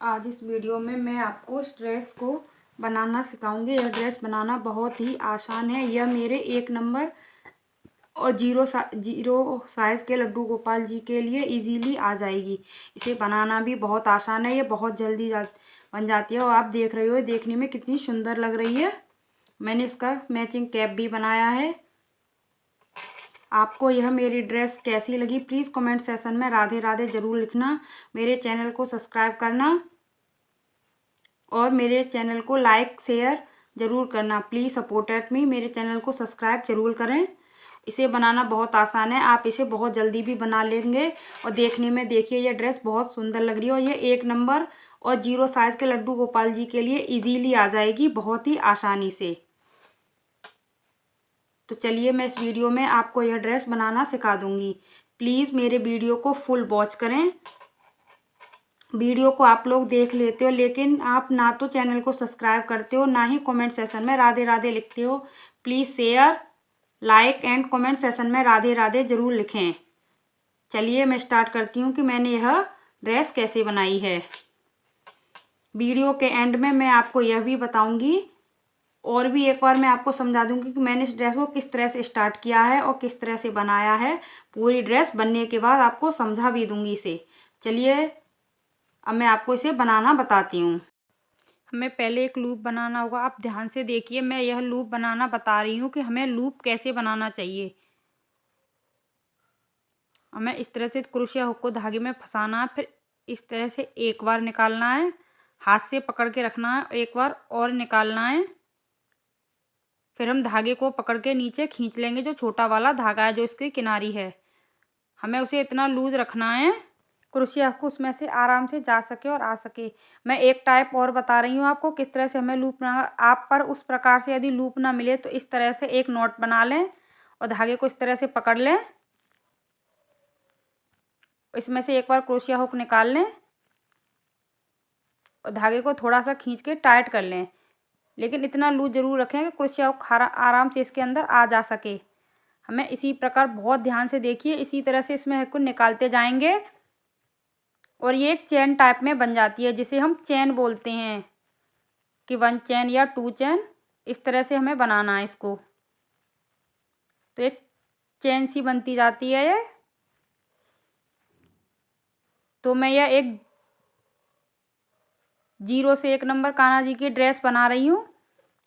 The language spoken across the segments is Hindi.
आज इस वीडियो में मैं आपको इस ड्रेस को बनाना सिखाऊंगी। यह ड्रेस बनाना बहुत ही आसान है। यह मेरे 1 नंबर और जीरो साइज़ के लड्डू गोपाल जी के लिए इजीली आ जाएगी। इसे बनाना भी बहुत आसान है। ये बहुत जल्दी बन जाती है और आप देख रहे हो देखने में कितनी सुंदर लग रही है। मैंने इसका मैचिंग कैप भी बनाया है। आपको यह मेरी ड्रेस कैसी लगी प्लीज़ कमेंट सेक्शन में राधे राधे ज़रूर लिखना। मेरे चैनल को सब्सक्राइब करना और मेरे चैनल को लाइक शेयर ज़रूर करना। Please support at me. मेरे चैनल को सब्सक्राइब ज़रूर करें। इसे बनाना बहुत आसान है। आप इसे बहुत जल्दी भी बना लेंगे और देखने में देखिए यह ड्रेस बहुत सुंदर लग रही है और ये 1 नंबर और जीरो साइज़ के लड्डू गोपाल जी के लिए इजीली आ जाएगी बहुत ही आसानी से। तो चलिए मैं इस वीडियो में आपको यह ड्रेस बनाना सिखा दूंगी। प्लीज़ मेरे वीडियो को फुल वॉच करें। वीडियो को आप लोग देख लेते हो लेकिन आप ना तो चैनल को सब्सक्राइब करते हो ना ही कमेंट सेक्शन में राधे राधे लिखते हो। Please share like and comment section में राधे राधे ज़रूर लिखें। चलिए मैं स्टार्ट करती हूँ कि मैंने यह ड्रेस कैसे बनाई है। वीडियो के एंड में मैं आपको यह भी बताऊँगी और भी एक बार मैं आपको समझा दूंगी कि मैंने इस ड्रेस को किस तरह से स्टार्ट किया है और किस तरह से बनाया है। पूरी ड्रेस बनने के बाद आपको समझा भी दूंगी इसे। चलिए अब मैं आपको इसे बनाना बताती हूँ। हमें पहले एक लूप बनाना होगा। आप ध्यान से देखिए मैं यह लूप बनाना बता रही हूँ कि हमें लूप कैसे बनाना चाहिए। हमें इस तरह से क्रोशिया हुक को धागे में फंसाना है, फिर इस तरह से एक बार निकालना है, हाथ से पकड़ के रखना है, एक बार और निकालना है, फिर हम धागे को पकड़ के नीचे खींच लेंगे। जो छोटा वाला धागा है जो इसकी किनारी है हमें उसे इतना लूज रखना है क्रोशिया को उसमें से आराम से जा सके और आ सके। मैं एक टाइप और बता रही हूँ आपको किस तरह से हमें लूप बना। आप पर उस प्रकार से यदि लूप ना मिले तो इस तरह से एक नॉट बना लें और धागे को इस तरह से पकड़ लें। इसमें से एक बार क्रोशिया हुक निकाल लें और धागे को थोड़ा सा खींच के टाइट कर लें, लेकिन इतना लूज ज़रूर रखें कि क्रोशिया हुक आराम से इसके अंदर आ जा सके। हमें इसी प्रकार बहुत ध्यान से देखिए इसी तरह से इसमें हुक को निकालते जाएंगे और ये एक चेन टाइप में बन जाती है जिसे हम चेन बोलते हैं कि 1 चेन या 2 चेन। इस तरह से हमें बनाना है इसको, तो एक चेन सी बनती जाती है ये। तो मैं यह एक 0 से 1 नंबर कान्हा जी की ड्रेस बना रही हूँ।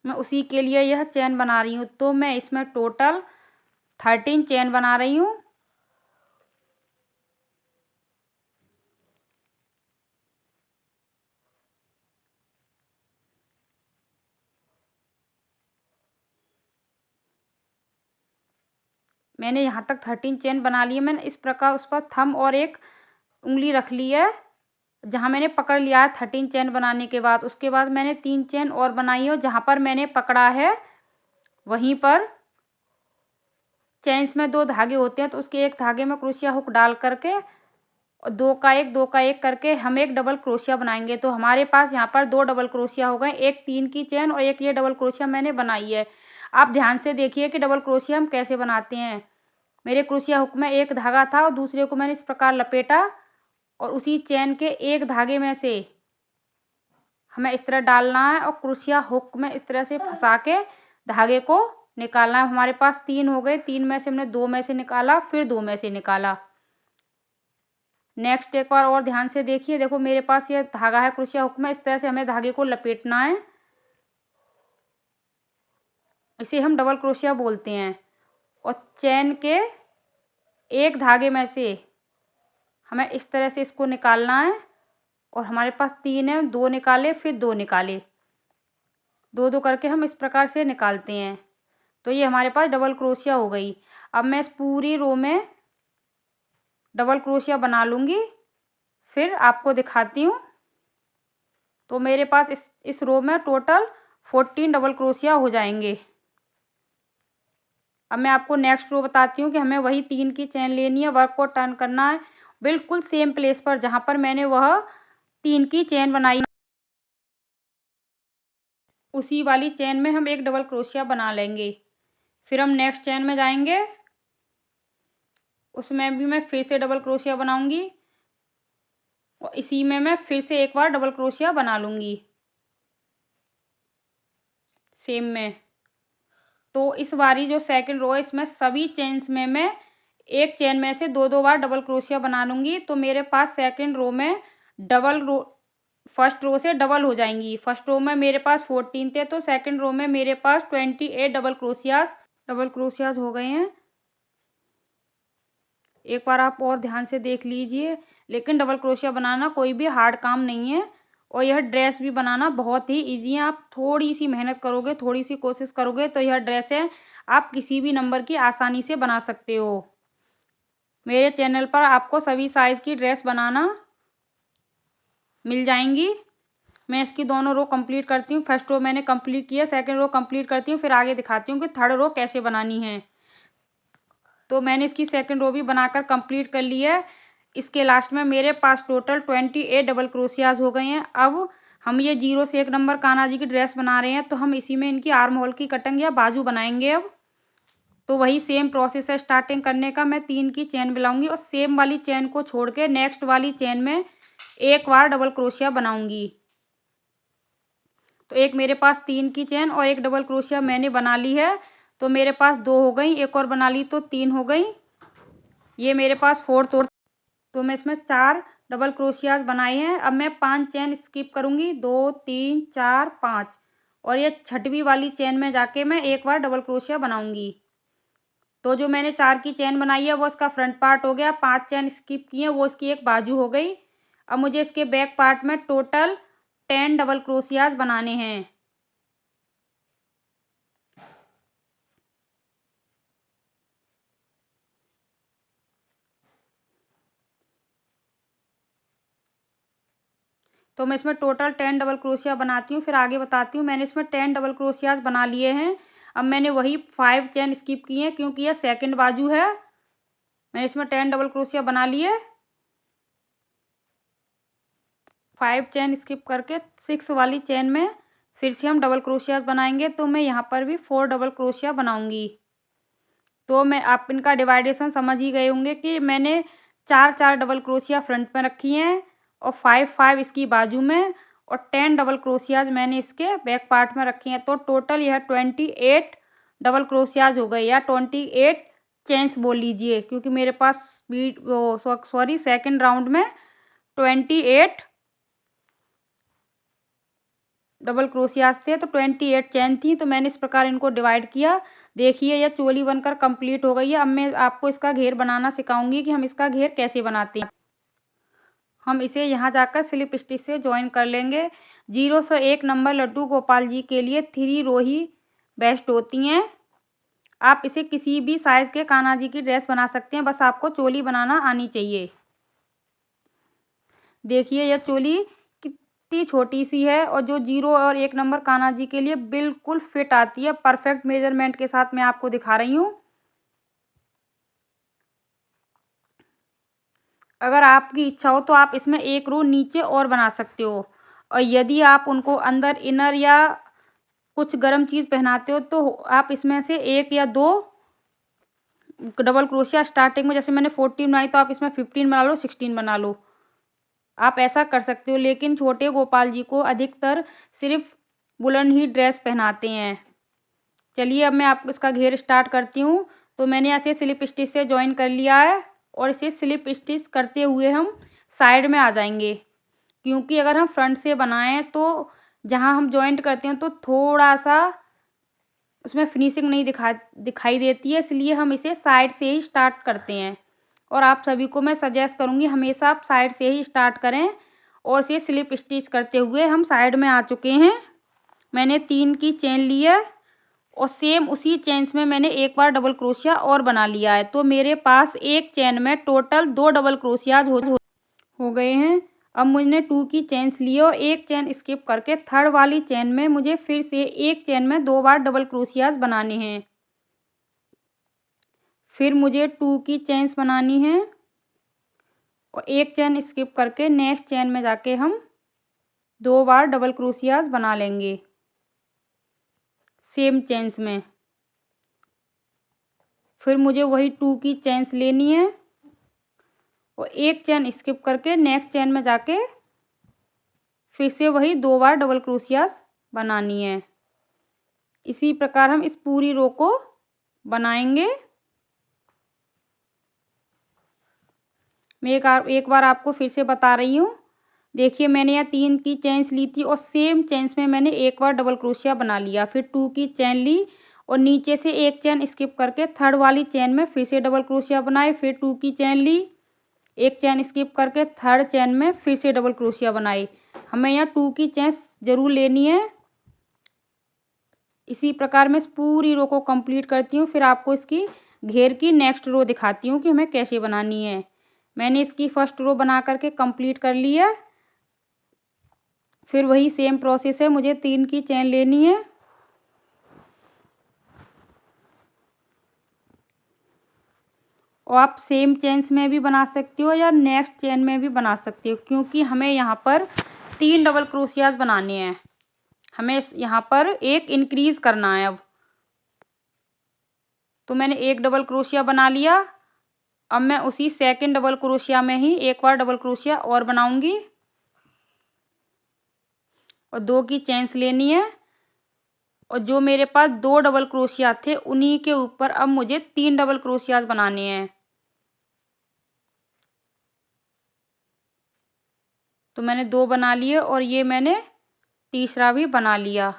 मैं उसी के लिए यह चेन बना रही हूँ। तो मैं इसमें टोटल 13 चेन बना रही हूँ। मैंने यहाँ तक 13 चेन बना ली है। मैंने इस प्रकार उस पर थंब और एक उंगली रख ली है जहाँ मैंने पकड़ लिया है 13 चेन बनाने के बाद। उसके बाद मैंने 3 चेन और बनाई है और जहाँ पर मैंने पकड़ा है वहीं पर चेन्स में 2 धागे होते हैं तो उसके एक धागे में क्रोशिया हुक डाल करके और 2 का 1 2 का 1 करके हम एक डबल क्रोशिया बनाएंगे। तो हमारे पास यहाँ पर 2 डबल क्रोशिया हो गए, एक 3 की चेन और एक ये डबल क्रोशिया मैंने बनाई है। आप ध्यान से देखिए कि डबल क्रोशिया हम कैसे बनाते हैं। मेरे क्रोशिया हुक में एक धागा था और दूसरे को मैंने इस प्रकार लपेटा और उसी चेन के एक धागे में से हमें इस तरह डालना है और क्रोशिया हुक में इस तरह से फंसा के धागे को निकालना है। हमारे पास 3 हो गए, 3 में से हमने 2 में से निकाला, फिर 2 में से निकाला। नेक्स्ट एक बार और ध्यान से देखिए, देखो मेरे पास ये धागा है क्रोशिया हुक में, इस तरह से हमें धागे को लपेटना है। इसे हम डबल क्रोशिया बोलते हैं और चेन के एक धागे में से हमें इस तरह से इसको निकालना है और हमारे पास 3 है, 2 निकाले फिर 2 निकाले, 2 2 करके हम इस प्रकार से निकालते हैं। तो ये हमारे पास डबल क्रोशिया हो गई। अब मैं इस पूरी रो में डबल क्रोशिया बना लूँगी, फिर आपको दिखाती हूँ। तो मेरे पास इस रो में टोटल 14 डबल क्रोशिया हो जाएंगे। अब मैं आपको नेक्स्ट रो बताती हूँ कि हमें वही 3 की चेन लेनी है, वर्क को टर्न करना है बिल्कुल सेम प्लेस पर जहाँ पर मैंने वह 3 की चेन बनाई, उसी वाली चेन में हम एक डबल क्रोशिया बना लेंगे। फिर हम नेक्स्ट चेन में जाएंगे, उसमें भी मैं फिर से डबल क्रोशिया बनाऊंगी, और इसी में मैं फिर से एक बार डबल क्रोशिया बना लूँगी सेम में। तो इस बारी जो सेकंड रो है इसमें सभी चेन्स में मैं एक चेन में से दो दो बार डबल क्रोशिया बना लूँगी। तो मेरे पास सेकंड रो में डबल रो फर्स्ट रो से डबल हो जाएंगी। फर्स्ट रो में मेरे पास 14 थे तो सेकंड रो में मेरे पास 28 डबल क्रोशियाज हो गए हैं। एक बार आप और ध्यान से देख लीजिए। लेकिन डबल क्रोशिया बनाना कोई भी हार्ड काम नहीं है और यह ड्रेस भी बनाना बहुत ही इजी है। आप थोड़ी सी मेहनत करोगे, थोड़ी सी कोशिश करोगे तो यह ड्रेस है आप किसी भी नंबर की आसानी से बना सकते हो। मेरे चैनल पर आपको सभी साइज़ की ड्रेस बनाना मिल जाएंगी। मैं इसकी दोनों रो कंप्लीट करती हूँ। फर्स्ट रो मैंने कंप्लीट किया, सेकंड रो कंप्लीट करती हूँ, फिर आगे दिखाती हूँ कि थर्ड रो कैसे बनानी है। तो मैंने इसकी सेकंड रो भी बनाकर कंप्लीट कर ली है। इसके लास्ट में मेरे पास टोटल 28 डबल क्रोशियाज हो गए हैं। अब हम ये 0 से 1 नंबर कान्हा जी की ड्रेस बना रहे हैं तो हम इसी में इनकी आर्म होल की कटिंग या बाजू बनाएंगे। अब तो वही सेम प्रोसेस है स्टार्टिंग करने का। मैं 3 की चेन मिलाऊंगी और सेम वाली चेन को छोड़ के नेक्स्ट वाली चेन में एक बार डबल क्रोशिया बनाऊंगी। तो एक मेरे पास 3 की चेन और एक डबल क्रोशिया मैंने बना ली है। तो मेरे पास 2 हो गई, एक और बना ली तो 3 हो गई। ये मेरे पास फोर्थ और तो मैं इसमें 4 डबल क्रोशियाज बनाए हैं। अब मैं 5 चेन स्किप करूँगी, 2 3 4 5 और ये छठवीं वाली चेन में जाके मैं एक बार डबल क्रोशिया बनाऊंगी। तो जो मैंने 4 की चेन बनाई है वो इसका फ्रंट पार्ट हो गया। 5 चेन स्किप की हैं वो इसकी एक बाजू हो गई। अब मुझे इसके बैक पार्ट में टोटल 10 डबल क्रोशियाज बनाने हैं। तो मैं इसमें टोटल 10 डबल क्रोशिया बनाती हूँ, फिर आगे बताती हूँ। मैंने इसमें 10 डबल क्रोशियाज बना लिए हैं। अब मैंने वही 5 चेन स्किप की हैं क्योंकि यह सेकंड बाजू है। मैंने इसमें 10 डबल क्रोशिया बना लिए। 5 चेन स्किप करके 6 वाली चेन में फिर से हम डबल क्रोशियाज बनाएंगे। तो मैं यहाँ पर भी 4 डबल क्रोशिया बनाऊंगी। तो मैं आप इनका डिवाइडेशन समझ ही गए होंगे कि मैंने 4 डबल क्रोशिया फ्रंट में रखी हैं और 5 इसकी बाजू में और 10 डबल क्रोशियाज मैंने इसके बैक पार्ट में रखी हैं। तो टोटल यह 28 डबल क्रोशियाज हो गए या 28 चेन्स बोल लीजिए क्योंकि मेरे पास बीट वो सॉरी सेकंड राउंड में 28 डबल क्रोशियाज थे तो 28 चेन थी। तो मैंने इस प्रकार इनको डिवाइड किया। देखिए यह चोली बनकर कंप्लीट हो गई है। अब मैं आपको इसका घेर बनाना सिखाऊंगी कि हम इसका घेर कैसे बनाते हैं। हम इसे यहाँ जाकर स्लिप स्टिच से ज्वाइन कर लेंगे। 0 से 1 नंबर लड्डू गोपाल जी के लिए 3 रो ही बेस्ट होती हैं। आप इसे किसी भी साइज़ के कान्हा जी की ड्रेस बना सकते हैं, बस आपको चोली बनाना आनी चाहिए। देखिए यह चोली कितनी छोटी सी है और जो 0 और 1 नंबर कान्हा जी के लिए बिल्कुल फिट आती है। परफेक्ट मेजरमेंट के साथ मैं आपको दिखा रही हूँ। अगर आपकी इच्छा हो तो आप इसमें एक रो नीचे और बना सकते हो और यदि आप उनको अंदर इनर या कुछ गर्म चीज़ पहनाते हो तो आप इसमें से 1 या 2 डबल क्रोशिया स्टार्टिंग में, जैसे मैंने 14 बनाई तो आप इसमें 15 बना लो, 16 बना लो, आप ऐसा कर सकते हो। लेकिन छोटे गोपाल जी को अधिकतर सिर्फ वुलन ही ड्रेस पहनाते हैं। चलिए अब मैं आपको इसका घेर स्टार्ट करती हूँ। तो मैंने ऐसे स्लिप स्टिच से ज्वाइन कर लिया है और इसे स्लिप स्टिच करते हुए हम साइड में आ जाएंगे क्योंकि अगर हम फ्रंट से बनाएं तो जहाँ हम जॉइंट करते हैं तो थोड़ा सा उसमें फिनिशिंग नहीं दिखाई देती है, इसलिए हम इसे साइड से ही स्टार्ट करते हैं। और आप सभी को मैं सजेस्ट करूँगी हमेशा आप साइड से ही स्टार्ट करें। और इसे स्लिप स्टिच करते हुए हम साइड में आ चुके हैं। मैंने 3 की चेन ली है और सेम उसी चेन्स में मैंने एक बार डबल क्रोशिया और बना लिया है। तो मेरे पास एक चेन में टोटल 2 डबल क्रोशियाज हो गए हैं। अब मैंने 2 की चेन्स ली और एक चेन स्किप करके थर्ड वाली चेन में मुझे फिर से एक चेन में 2 बार डबल क्रोशियाज बनाने हैं। फिर मुझे 2 की चेन्स बनानी है और एक चेन स्किप करके नेक्स्ट चेन में जाके हम 2 बार डबल क्रोशियाज बना लेंगे सेम चेन्स में। फिर मुझे वही 2 की चेन्स लेनी है और एक चेन स्किप करके नेक्स्ट चेन में जाके फिर से वही 2 बार डबल क्रोशियास बनानी है। इसी प्रकार हम इस पूरी रो को बनाएंगे। मैं एक बार आपको फिर से बता रही हूँ। देखिए मैंने यहाँ 3 की चेन्स ली थी और सेम चेन्स में मैंने एक बार डबल क्रोशिया बना लिया, फिर 2 की चेन ली और नीचे से एक चेन स्किप करके थर्ड वाली चेन में फिर से डबल क्रोशिया बनाए, फिर 2 की चेन ली, एक चेन स्किप करके थर्ड चेन में फिर से डबल क्रोशिया बनाई। हमें यहाँ 2 की चेन ज़रूर लेनी है। इसी प्रकार मैं इस पूरी रो को कंप्लीट करती हूँ, फिर आपको इसकी घेर की नेक्स्ट रो दिखाती हूँ कि हमें कैसे बनानी है। मैंने इसकी फर्स्ट रो बना करके कंप्लीट कर ली है। फिर वही सेम प्रोसेस है, मुझे 3 की चेन लेनी है और आप सेम चेन्स में भी बना सकती हो या नेक्स्ट चेन में भी बना सकती हो, क्योंकि हमें यहाँ पर 3 डबल क्रोशियाज बनाने हैं। हमें यहाँ पर एक इंक्रीज करना है। तो मैंने एक डबल क्रोशिया बना लिया। अब मैं उसी सेकंड डबल क्रोशिया में ही एक बार डबल क्रोशिया और बनाऊंगी और 2 की चेन्स लेनी है और जो मेरे पास 2 डबल क्रोशिया थे उन्हीं के ऊपर अब मुझे 3 डबल क्रोशियाज बनाने हैं। तो मैंने 2 बना लिए और ये मैंने तीसरा भी बना लिया।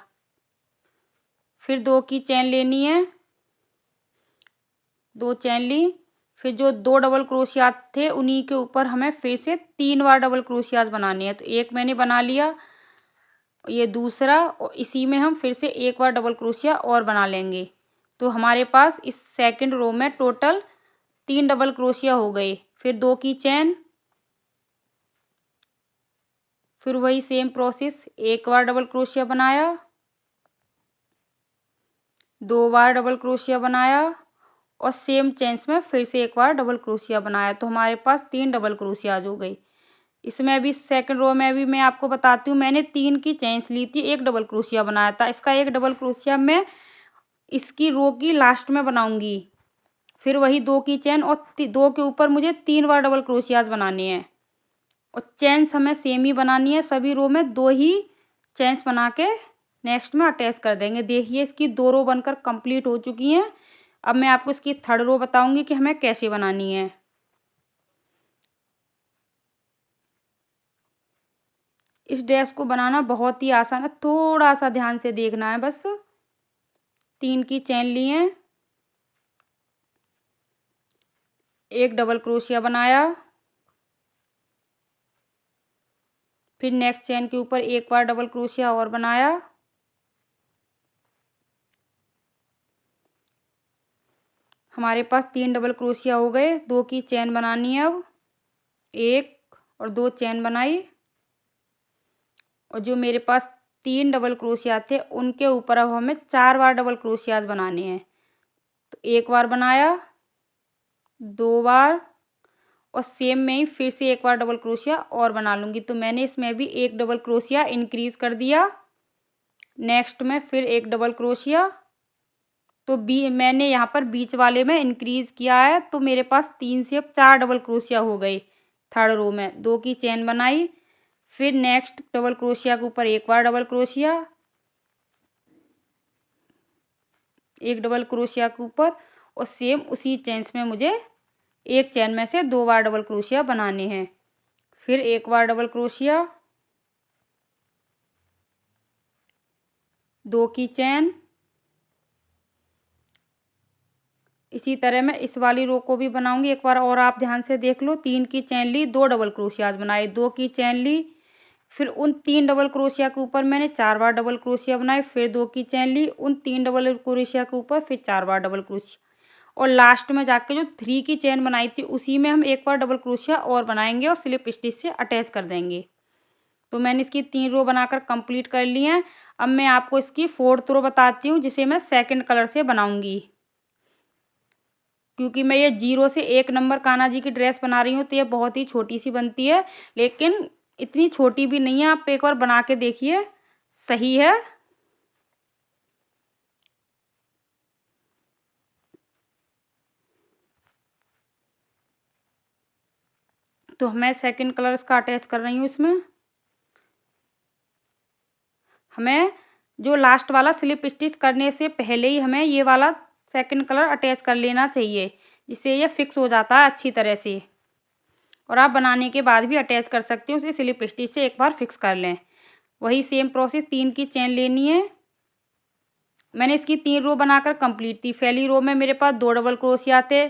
फिर 2 की चेन लेनी है, 2 चेन ली, फिर जो 2 डबल क्रोशिया थे उन्हीं के ऊपर हमें फिर से 3 बार डबल क्रोशियाज बनानी है। तो एक मैंने बना लिया, ये दूसरा, और इसी में हम फिर से एक बार डबल क्रोशिया और बना लेंगे। तो हमारे पास इस सेकंड रो में टोटल 3 डबल क्रोशिया हो गए। फिर 2 की चेन, फिर वही सेम प्रोसेस, एक बार डबल क्रोशिया बनाया, 2 बार डबल क्रोशिया बनाया और सेम चेन्स में फिर से एक बार डबल क्रोशिया बनाया। तो हमारे पास 3 डबल क्रोशियाज हो गई। इसमें भी सेकंड रो में भी मैं आपको बताती हूँ, मैंने 3 की चेन्स ली थी, एक डबल क्रोशिया बनाया था। इसका एक डबल क्रोशिया मैं इसकी रो की लास्ट में बनाऊंगी। फिर वही 2 की चेन और 2 के ऊपर मुझे 3 बार डबल क्रोशियाज बनाने हैं और चेन्स हमें सेम ही बनानी है। सभी रो में 2 ही चेन्स बना के नेक्स्ट में अटैच कर देंगे। देखिए इसकी 2 रो बनकर कंप्लीट हो चुकी हैं। अब मैं आपको इसकी थर्ड रो बताऊंगी कि हमें कैसे बनानी है। इस ड्रेस को बनाना बहुत ही आसान है, थोड़ा सा ध्यान से देखना है बस। 3 की चेन ली है, एक डबल क्रोशिया बनाया, फिर नेक्स्ट चेन के ऊपर एक बार डबल क्रोशिया और बनाया, हमारे पास 3 डबल क्रोशिया हो गए। 2 की चेन बनानी है, अब एक और 2 चेन बनाई और जो मेरे पास 3 डबल क्रोशिया थे उनके ऊपर अब हमें 4 बार डबल क्रोशियाज बनाने हैं। तो एक बार बनाया, 2 बार और सेम में ही फिर से एक बार डबल क्रोशिया और बना लूँगी। तो मैंने इसमें भी एक डबल क्रोशिया इंक्रीज कर दिया। नेक्स्ट में फिर एक डबल क्रोशिया, तो मैंने यहाँ पर बीच वाले में इंक्रीज किया है। तो मेरे पास 3 से अब 4 डबल क्रोशिया हो गई। थर्ड रो में 2 की चेन बनाई, फिर नेक्स्ट डबल क्रोशिया के ऊपर एक बार डबल क्रोशिया, एक डबल क्रोशिया के ऊपर और सेम उसी चेन्स में मुझे एक चेन में से 2 बार डबल क्रोशिया बनाने हैं। फिर एक बार डबल क्रोशिया, 2 की चेन। इसी तरह मैं इस वाली रो को भी बनाऊंगी, एक बार और आप ध्यान से देख लो। 3 की चेन ली, 2 डबल क्रोशियाज बनाए, 2 की चेन ली, फिर उन 3 डबल क्रोशिया के ऊपर मैंने 4 बार डबल क्रोशिया बनाए, फिर 2 की चेन ली, उन 3 डबल क्रोशिया के ऊपर फिर 4 बार डबल क्रोशिया और लास्ट में जाके जो 3 की चेन बनाई थी उसी में हम एक बार डबल क्रोशिया और बनाएंगे और स्लिप स्टिच से अटैच कर देंगे। तो मैंने इसकी 3 रो बनाकर कंप्लीट कर ली हैं। अब मैं आपको इसकी 4th रो बताती हूँ, जिसे मैं सेकंड कलर से बनाऊंगी। क्योंकि मैं ये 0 से 1 नंबर कान्हा जी की ड्रेस बना रही हूँ तो ये बहुत ही छोटी सी बनती है, लेकिन इतनी छोटी भी नहीं है। आप एक बार बना के देखिए, सही है। तो मैं सेकंड कलर इसका अटैच कर रही हूँ। इसमें हमें जो लास्ट वाला स्लिप स्टिच करने से पहले ही हमें ये वाला सेकंड कलर अटैच कर लेना चाहिए, जिससे ये फिक्स हो जाता है अच्छी तरह से। और आप बनाने के बाद भी अटैच कर सकते हो, उसे स्लिप स्टिच से एक बार फिक्स कर लें। वही सेम प्रोसेस 3 की चेन लेनी है। मैंने इसकी 3 रो बनाकर कंप्लीट थी। पहली रो में मेरे पास 2 डबल क्रोशिया थे,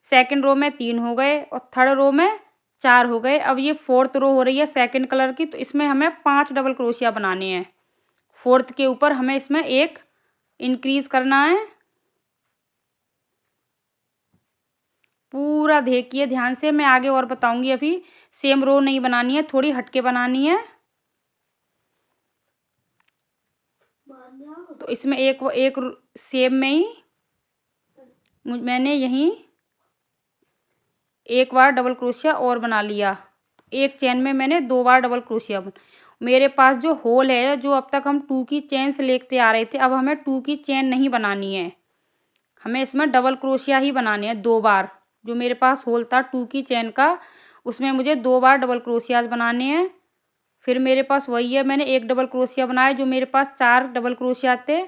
सेकंड रो में 3 हो गए और थर्ड रो में 4 हो गए। अब ये फोर्थ रो हो रही है सेकंड कलर की, तो इसमें हमें 5 डबल क्रोशिया बनाने हैं। फोर्थ के ऊपर हमें इसमें एक इंक्रीज करना है। पूरा देखिए ध्यान से, मैं आगे और बताऊंगी। अभी सेम रो नहीं बनानी है, थोड़ी हटके बनानी है। तो इसमें एक सेम में ही मैंने यहीं एक बार डबल क्रोशिया और बना लिया। एक चेन में मैंने 2 बार डबल क्रोशिया मेरे पास जो होल है, जो अब तक हम 2 की चेन से लेते आ रहे थे, अब हमें 2 की चेन नहीं बनानी है, हमें इसमें डबल क्रोशिया ही बनाने हैं 2 बार। जो मेरे पास होल था 2 की चेन का, उसमें मुझे 2 बार डबल क्रोशियाज बनाने हैं। फिर मेरे पास वही है, मैंने एक डबल क्रोशिया बनाया। जो मेरे पास 4 डबल क्रोशिया थे,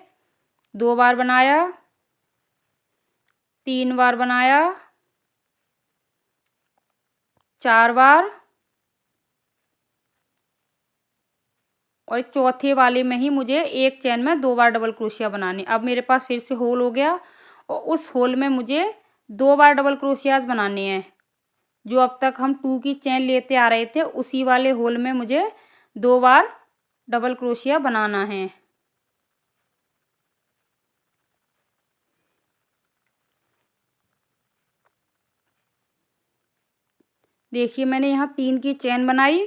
2 बार बनाया, 3 बार बनाया, 4 बार, और चौथे वाले में ही मुझे एक चेन में 2 बार डबल क्रोशिया बनाने। अब मेरे पास फिर से होल हो गया और उस होल में मुझे 2 बार डबल क्रोशियाज बनाने हैं। जो अब तक हम 2 की चेन लेते आ रहे थे, उसी वाले होल में मुझे 2 बार डबल क्रोशिया बनाना है। देखिए मैंने यहाँ 3 की चेन बनाई,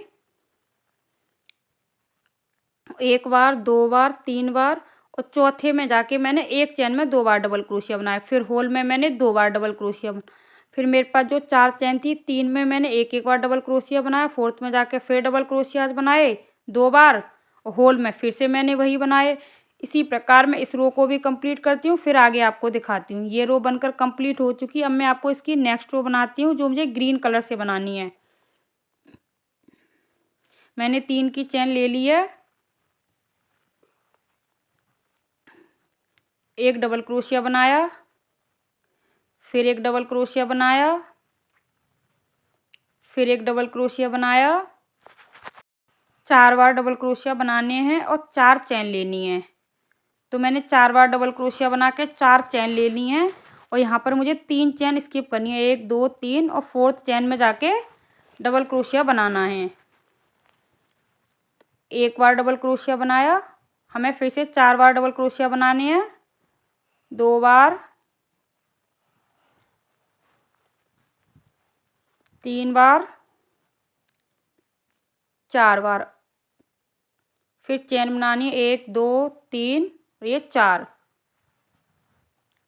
1 बार, 2 बार, 3 बार, और चौथे में जाके मैंने एक चेन में 2 बार डबल क्रोशिया बनाया। फिर होल में मैंने 2 बार डबल क्रोशिया फिर मेरे पास जो 4 चेन थी, 3 में मैंने एक बार डबल क्रोशिया बनाया, फोर्थ में जाके फिर डबल क्रोशियाज बनाए 2 बार, और होल में फिर से मैंने वही बनाए। इसी प्रकार मैं इस रो को भी कंप्लीट करती हूँ, फिर आगे आपको दिखाती हूँ। ये रो बनकर कंप्लीट हो चुकी है। अब मैं आपको इसकी नेक्स्ट रो बनाती हूँ, जो मुझे ग्रीन कलर से बनानी है। मैंने 3 की चेन ले ली है, एक डबल क्रोशिया बनाया, फिर एक डबल क्रोशिया बनाया, फिर एक डबल क्रोशिया बनाया। 4 बार डबल क्रोशिया बनाने हैं और 4 चेन लेनी है। तो मैंने 4 बार डबल क्रोशिया बना के 4 चेन ले ली हैं, और यहाँ पर मुझे 3 चेन स्किप करनी है, 1 2 3, और फोर्थ चेन में जाके डबल क्रोशिया बनाना है। एक बार डबल क्रोशिया बनाया, हमें फिर से 4 बार डबल क्रोशिया बनाने हैं, 2 बार, 3 बार, 4 बार, फिर चेन बनानी है 1 2 3, और ये 4,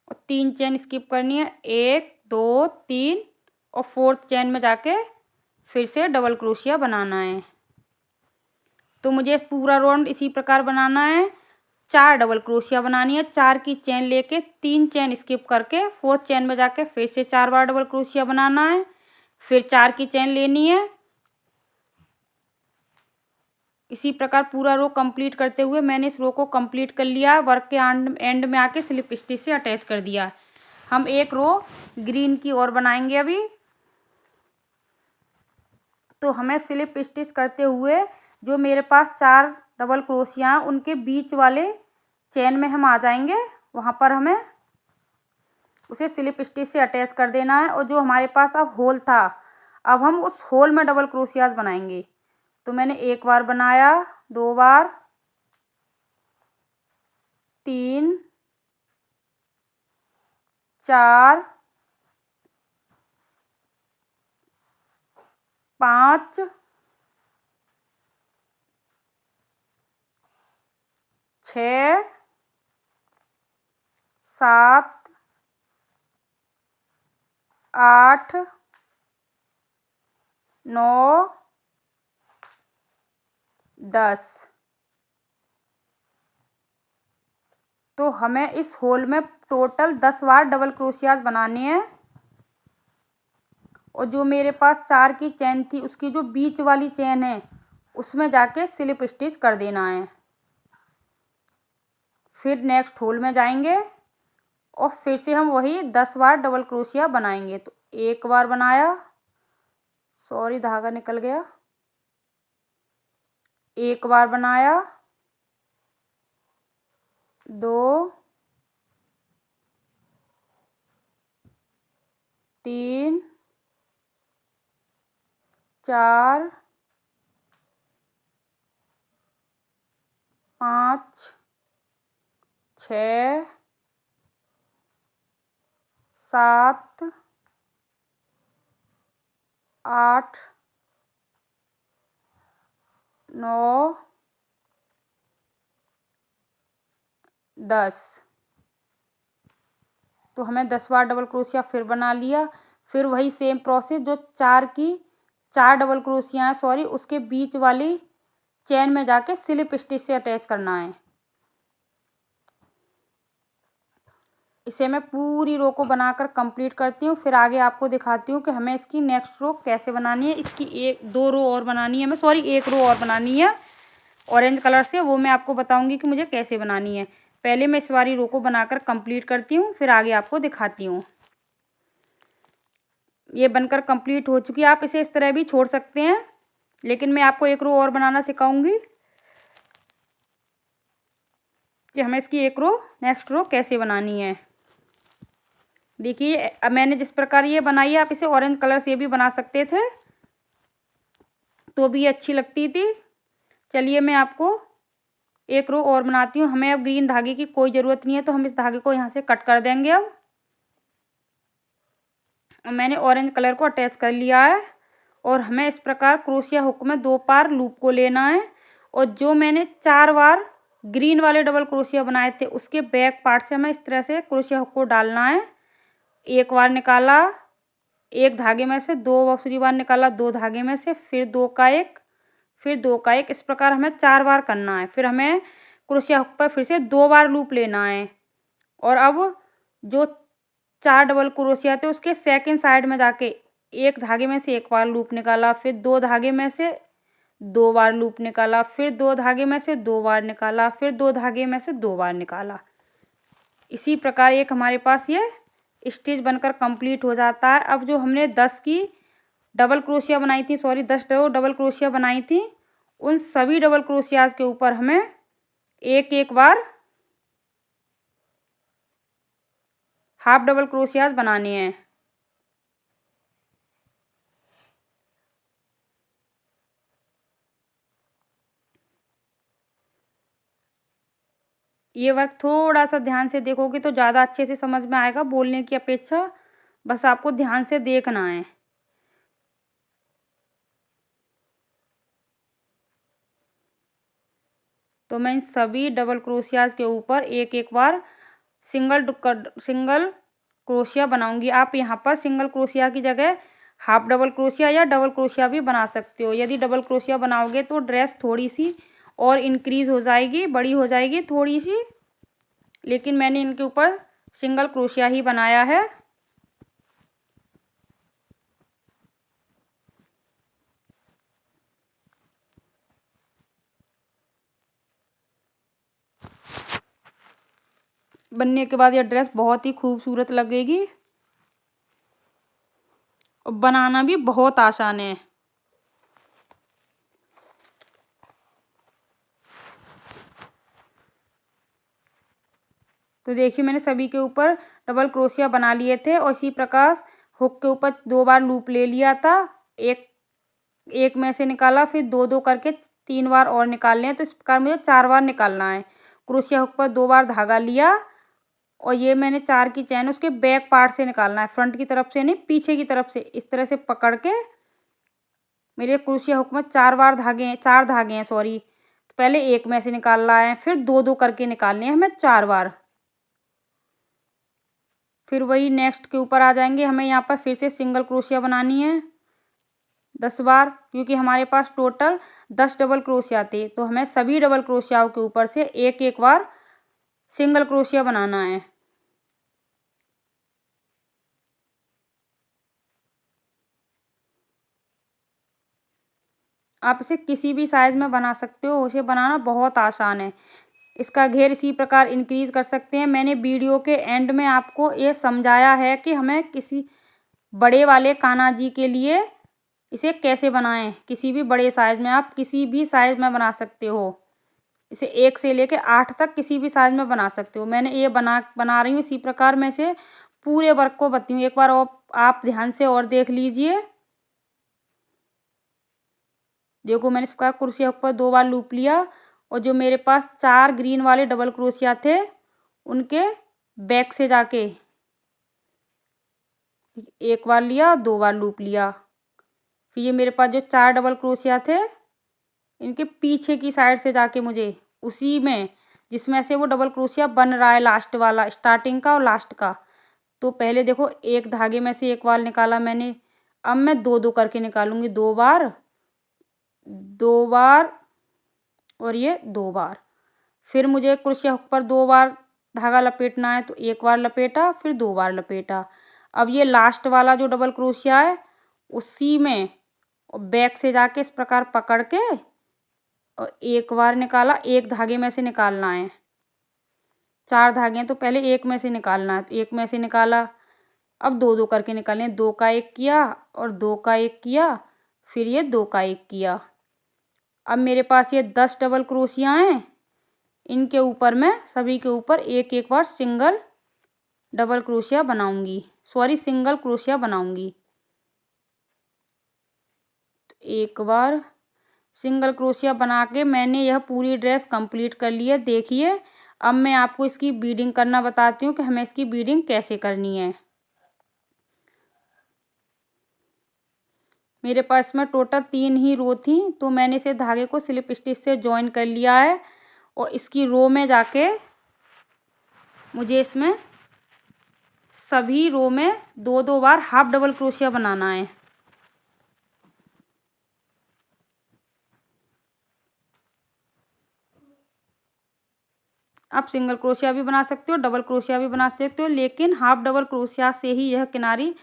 और 3 चेन स्किप करनी है, 1 2 3, और फोर्थ चेन में जाके फिर से डबल क्रोशिया बनाना है। तो मुझे पूरा राउंड इसी प्रकार बनाना है। 4 डबल क्रोशिया बनानी है, 4 की चेन लेके 3 चेन स्किप करके फोर्थ चेन में जाके फिर से 4 बार डबल क्रोशिया बनाना है, फिर 4 की चेन लेनी है। इसी प्रकार पूरा रो कंप्लीट करते हुए मैंने इस रो को कंप्लीट कर लिया। वर्क के एंड में आके स्लिप स्टिच से अटैच कर दिया। हम एक रो ग्रीन की और बनाएंगे अभी। तो हमें स्लिप स्टिच करते हुए जो मेरे पास 4 डबल क्रोशिया हैं, उनके बीच वाले चेन में हम आ जाएंगे। वहाँ पर हमें उसे स्लिप स्टिच से अटैच कर देना है। और जो हमारे पास अब होल था, अब हम उस होल में डबल क्रोशियाज बनाएंगे। तो मैंने 1 बार बनाया, 2 बार, 3 4 5 6 7 8 9 10। तो हमें इस होल में टोटल 10 बार डबल क्रोशियाज बनाने हैं। और जो मेरे पास 4 की चेन थी उसकी जो बीच वाली चेन है उसमें जाके स्लिप स्टिच कर देना है। फिर नेक्स्ट होल में जाएंगे और फिर से हम वही 10 बार डबल क्रोशिया बनाएंगे। तो एक बार बनाया, सॉरी धागा निकल गया, एक बार बनाया, 2, 3, 4, 5, 6, 7, 8, 9, 10। तो हमें 10 बार डबल क्रोशिया फिर बना लिया। फिर वही सेम प्रोसेस, जो 4 डबल क्रोशिया हैं सॉरी, उसके बीच वाली चेन में जाके स्लिप स्टिच से अटैच करना है। इसे मैं पूरी रो को बनाकर कंप्लीट करती हूँ, फिर आगे आपको दिखाती हूँ कि हमें इसकी नेक्स्ट रो कैसे बनानी है। इसकी 2 रो और बनानी है, मैं सॉरी 1 रो और बनानी है ऑरेंज कलर से, वो मैं आपको बताऊँगी कि मुझे कैसे बनानी है। पहले मैं इस वाली रो को बनाकर कंप्लीट करती हूँ, फिर आगे आपको दिखाती हूँ। ये बनकर कंप्लीट हो चुकी है। आप इसे इस तरह भी छोड़ सकते हैं, लेकिन मैं आपको 1 रो और बनाना सिखाऊंगी कि हमें इसकी 1 रो नेक्स्ट रो कैसे बनानी है। देखिए अब मैंने जिस प्रकार ये बनाई है, आप इसे ऑरेंज कलर से भी बना सकते थे तो भी अच्छी लगती थी। चलिए मैं आपको 1 रो और बनाती हूँ। हमें अब ग्रीन धागे की कोई ज़रूरत नहीं है, तो हम इस धागे को यहाँ से कट कर देंगे। अब मैंने ऑरेंज कलर को अटैच कर लिया है और हमें इस प्रकार क्रोशिया हुक में 2 बार लूप को लेना है और जो मैंने 4 बार ग्रीन वाले डबल क्रोशिया बनाए थे उसके बैक पार्ट से हमें इस तरह से क्रोशिया हुक को डालना है। एक बार निकाला, एक धागे में से, 2 दूसरी बार निकाला, 2 धागे में से, फिर 2 का एक, फिर 2 का एक, इस प्रकार हमें 4 बार करना है। फिर हमें क्रोशिया हुक पर फिर से 2 बार लूप लेना है और अब जो 4 डबल क्रोशिया थे उसके सेकंड साइड में जाके एक धागे में से 1 बार लूप निकाला, फिर 2 धागे में से 2 बार लूप निकाला, फिर 2 धागे में से 2 बार निकाला, फिर 2 धागे में से 2 बार निकाला। इसी प्रकार एक हमारे पास ये स्टिच बनकर कंप्लीट हो जाता है। अब जो हमने 10 की डबल क्रोशिया बनाई थी, सॉरी 10 डबल क्रोशिया बनाई थी, उन सभी डबल क्रोशियाज के ऊपर हमें एक एक बार हाफ डबल क्रोशियाज बनाने हैं। ये वर्क थोड़ा सा ध्यान से देखोगे तो ज़्यादा अच्छे से समझ में आएगा बोलने की अपेक्षा, बस आपको ध्यान से देखना है। तो मैं इन सभी डबल क्रोशियाज के ऊपर एक एक बार सिंगल क्रोशिया बनाऊंगी। आप यहाँ पर सिंगल क्रोशिया की जगह हाफ डबल क्रोशिया या डबल क्रोशिया भी बना सकते हो। यदि डबल क्रोशिया बनाओगे तो ड्रेस थोड़ी सी और इंक्रीज़ हो जाएगी, बड़ी हो जाएगी थोड़ी सी, लेकिन मैंने इनके ऊपर सिंगल क्रोशिया ही बनाया है। बनने के बाद यह ड्रेस बहुत ही खूबसूरत लगेगी और बनाना भी बहुत आसान है। तो देखिए मैंने सभी के ऊपर डबल क्रोशिया बना लिए थे और इसी प्रकार हुक के ऊपर 2 बार लूप ले लिया था, एक में से निकाला, फिर 2 करके 3 बार और निकाल लें। तो इस प्रकार मुझे 4 बार निकालना है। क्रोशिया हुक पर 2 बार धागा लिया और ये मैंने 4 की चैन उसके बैक पार्ट से निकालना है, फ्रंट की तरफ से नहीं, पीछे की तरफ से इस तरह से पकड़ के। मेरे क्रोशिया हुक में 4 धागे हैं सॉरी, पहले एक में से निकालना है, फिर 2 करके निकालने हैं हमें 4 बार। फिर वही नेक्स्ट के ऊपर आ जाएंगे। हमें यहाँ पर फिर से सिंगल क्रोशिया बनानी है 10 बार, क्योंकि हमारे पास टोटल 10 डबल क्रोशिया थे, तो हमें सभी डबल क्रोशियाओं के ऊपर से एक एक बार सिंगल क्रोशिया बनाना है। आप इसे किसी भी साइज़ में बना सकते हो। इसे बनाना बहुत आसान है। इसका घेर इसी प्रकार इंक्रीज़ कर सकते हैं। मैंने वीडियो के एंड में आपको ये समझाया है कि हमें किसी बड़े वाले कान्हा जी के लिए इसे कैसे बनाएं। किसी भी बड़े साइज़ में, आप किसी भी साइज़ में बना सकते हो। इसे 1 से लेके 8 तक किसी भी साइज़ में बना सकते हो। मैंने ये बना रही हूँ इसी प्रकार मैं इसे पूरे वर्क को बताती हूँ। एक बार आप ध्यान से और देख लीजिए। देखो, मैंने इसका क्रोशिया ऊपर 2 बार लूप लिया और जो मेरे पास 4 ग्रीन वाले डबल क्रोशिया थे उनके बैक से जाके 1 बार लिया, 2 बार लूप लिया। फिर ये मेरे पास जो 4 डबल क्रोशिया थे इनके पीछे की साइड से जाके मुझे उसी में जिसमें से वो डबल क्रोशिया बन रहा है, लास्ट वाला, स्टार्टिंग का और लास्ट का, तो पहले देखो एक धागे में से 1 बार निकाला मैंने। अब मैं 2-2 करके निकालूंगी। 2 बार, 2 बार और ये 2 बार। फिर मुझे क्रोशिया हुक पर 2 बार धागा लपेटना है, तो 1 बार लपेटा, फिर 2 बार लपेटा। अब ये लास्ट वाला जो डबल क्रोशिया है उसी में बैक से जाके इस प्रकार पकड़ के और 1 बार निकाला। एक धागे में से निकालना है। 4 धागे हैं तो पहले एक में से निकालना है, तो एक में से निकाला। अब 2-2 करके निकालें। 2 का 1 किया और 2 का 1 किया, फिर ये 2 का 1 किया। अब मेरे पास ये 10 डबल क्रोशिया हैं। इनके ऊपर मैं सभी के ऊपर एक एक बार सिंगल डबल क्रोशिया बनाऊंगी, सॉरी सिंगल क्रोशिया बनाऊंगी। तो एक बार सिंगल क्रोशिया बना के मैंने यह पूरी ड्रेस कंप्लीट कर ली है। देखिए, अब मैं आपको इसकी बीडिंग करना बताती हूँ कि हमें इसकी बीडिंग कैसे करनी है। मेरे पास में टोटल 3 ही रो थी, तो मैंने इसे धागे को स्लिप स्टिच से जॉइन कर लिया है और इसकी रो में जाके मुझे इसमें सभी रो में 2-2 बार हाफ डबल क्रोशिया बनाना है। आप सिंगल क्रोशिया भी बना सकते हो, डबल क्रोशिया भी बना सकते हो, लेकिन हाफ डबल क्रोशिया से ही यह किनारी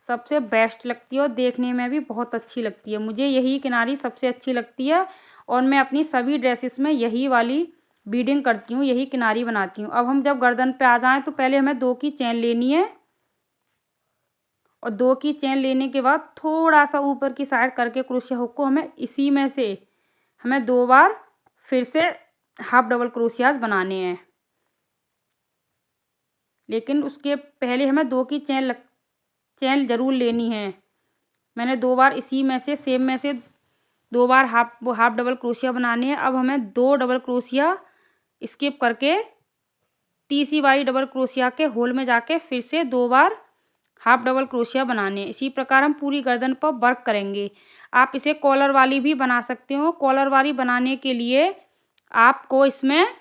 सबसे बेस्ट लगती है और देखने में भी बहुत अच्छी लगती है। मुझे यही किनारी सबसे अच्छी लगती है और मैं अपनी सभी ड्रेसेस में यही वाली बीडिंग करती हूँ, यही किनारी बनाती हूँ। अब हम जब गर्दन पे आ जाएं तो पहले हमें 2 की चेन लेनी है और 2 की चेन लेने के बाद थोड़ा सा ऊपर की साइड करके क्रोशिया हुक को हमें इसी में से हमें 2 बार फिर से हाफ डबल क्रोशियाज बनाने हैं। लेकिन उसके पहले हमें 2 की चेन ज़रूर लेनी है। मैंने 2 बार इसी में से सेम में से 2 बार हाफ डबल क्रोशिया बनानी है। अब हमें 2 डबल क्रोशिया स्किप करके तीसरी वाली डबल क्रोशिया के होल में जाके फिर से 2 बार हाफ डबल क्रोशिया बनाने हैं। इसी प्रकार हम पूरी गर्दन पर वर्क करेंगे। आप इसे कॉलर वाली भी बना सकते हो। कॉलर वाली बनाने के लिए आपको इसमें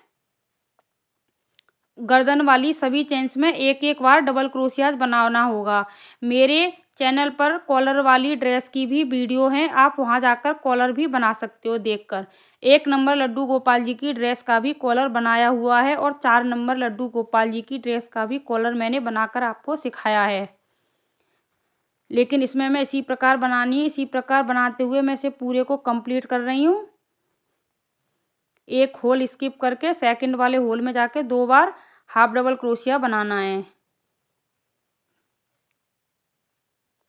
गर्दन वाली सभी चेन्स में एक एक बार डबल क्रोशियाज बनाना होगा। मेरे चैनल पर कॉलर वाली ड्रेस की भी वीडियो है, आप वहां जाकर कॉलर भी बना सकते हो देखकर। 1 नंबर लड्डू गोपाल जी की ड्रेस का भी कॉलर बनाया हुआ है और 4 नंबर लड्डू गोपाल जी की ड्रेस का भी कॉलर मैंने बनाकर आपको सिखाया है। लेकिन इसमें मैं इसी प्रकार बनानी है। इसी प्रकार बनाते हुए मैं इसे पूरे को कंप्लीट कर रही हूँ। एक होल स्किप करके सेकंड वाले होल में जाके 2 बार हाफ डबल क्रोशिया बनाना है।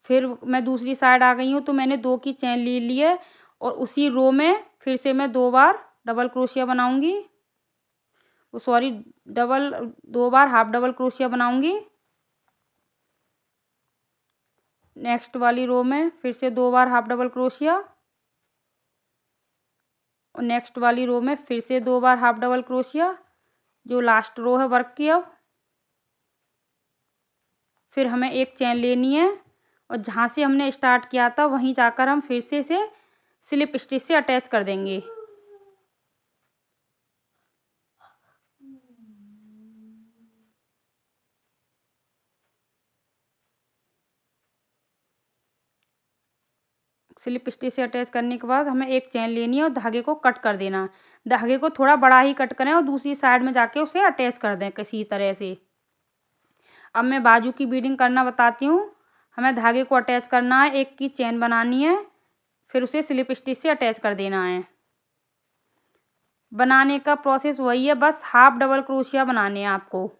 फिर मैं दूसरी साइड आ गई हूँ, तो मैंने 2 की चेन ले ली है और उसी रो में फिर से मैं 2 बार डबल क्रोशिया बनाऊंगी, सॉरी 2 बार हाफ डबल क्रोशिया बनाऊंगी। नेक्स्ट वाली रो में फिर से 2 बार हाफ डबल क्रोशिया और नेक्स्ट वाली रो में फिर से 2 बार हाफ डबल क्रोशिया, जो लास्ट रो है वर्क की। अब फिर हमें एक चेन लेनी है और जहाँ से हमने स्टार्ट किया था वहीं जाकर हम फिर से इसे स्लिप स्टिच से अटैच कर देंगे। स्लिप स्टिच से अटैच करने के बाद हमें एक चेन लेनी है और धागे को कट कर देना। धागे को थोड़ा बड़ा ही कट करें और दूसरी साइड में जाके उसे अटैच कर दें किसी तरह से। अब मैं बाजू की बीडिंग करना बताती हूँ। हमें धागे को अटैच करना है, 1 की चेन बनानी है, फिर उसे स्लिप स्टिच से अटैच कर देना है। बनाने का प्रोसेस वही है, बस हाफ डबल क्रोशिया बनाने हैं आपको,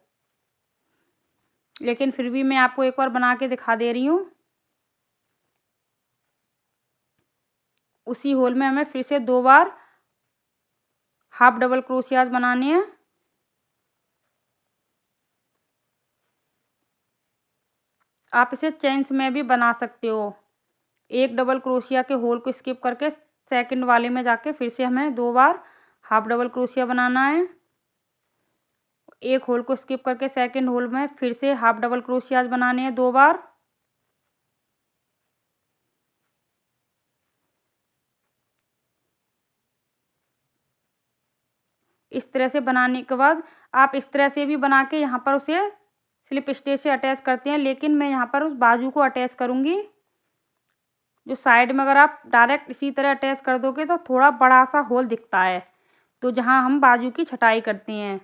लेकिन फिर भी मैं आपको एक बार बना के दिखा दे रही हूँ। उसी होल में हमें फिर से 2 बार हाफ डबल क्रोशियाज बनाने हैं। आप इसे चेन्स में भी बना सकते हो। एक डबल क्रोशिया के होल को स्किप करके सेकंड वाले में जाके फिर से हमें 2 बार हाफ डबल क्रोशिया बनाना है। एक होल को स्किप करके सेकंड होल में फिर से हाफ डबल क्रोशियाज बनाने हैं 2 बार। इस तरह से बनाने के बाद आप इस तरह से भी बना के यहाँ पर उसे स्लिप स्टिच से अटैच करते हैं, लेकिन मैं यहाँ पर उस बाजू को अटैच करूँगी। जो साइड में अगर आप डायरेक्ट इसी तरह अटैच कर दोगे तो थोड़ा बड़ा सा होल दिखता है, तो जहाँ हम बाजू की छटाई करते हैं